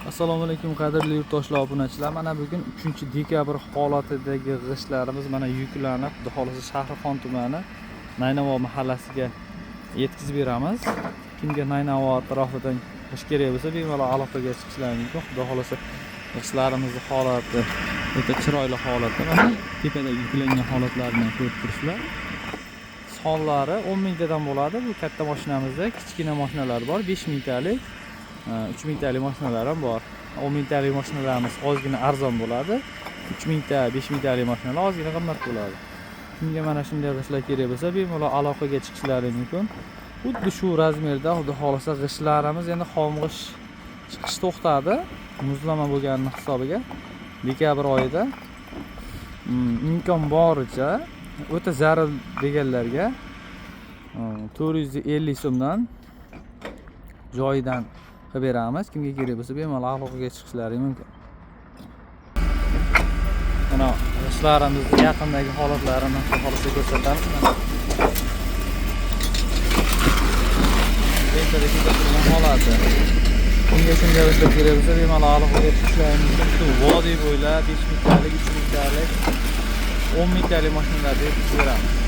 Assalomu alaykum qadrli yurtdoshlar, obunachilar. Mana bugun 3-dekabr holatidagi g'ishtlarimiz mana yuklanib, Xudo xolasa Shahrixon tumani Naynavo mahallasiga yetkazib beramiz. Kimga Naynavo atrofidan g'isht kerak bo'lsa, bemalol aloqaga chiqishlari mumkin. Xudo xolasa g'ishtlarimizning holati o'ta chiroyli holatda. Mana tepada yuklangan holatlarini ko'rib turibsizlar. Sonlari 10 mingtadan bo'ladi. Bu katta mashinamizda kichkina mashinalar bor, 5 mingtalik. 3 mingtalik mashinalar ham bor. 10 mingtalik mashinalarimiz ozgina arzon bo'ladi. 3 mingta, 5 mingtalik mashinalar ozgina qimmat bo'ladi. Kimga mana shunday g'ishtlar kerak bo'lsa, bemalol aloqaga chiqishlari mumkin. Xuddi shu razmerda, xudo xolasa g'ishtlarimiz endi xom g'isht chiqish to'xtadi. Muzlama bo'lgani hisobiga dekabr oyida imkon boricha o'ta zarur deganlarga 450 so'mdan joyidan qilib beramiz. Kimga kerak bo'lsa bemalol aloqaga chiqishlari mumkin. Mana g'ishtlarimizning yaqindagi holatlarini xohlasa ko'rsatamiz. Lentadagi turgan holati. Kimga shunday g'ishtlar kerak bo'lsa bemalol aloqaga chiqishlari mumkin. Shu vodiy bo'ylab 5 mingtalik, 3 mingtalik, 10 mingtalik mashinalarni beramiz.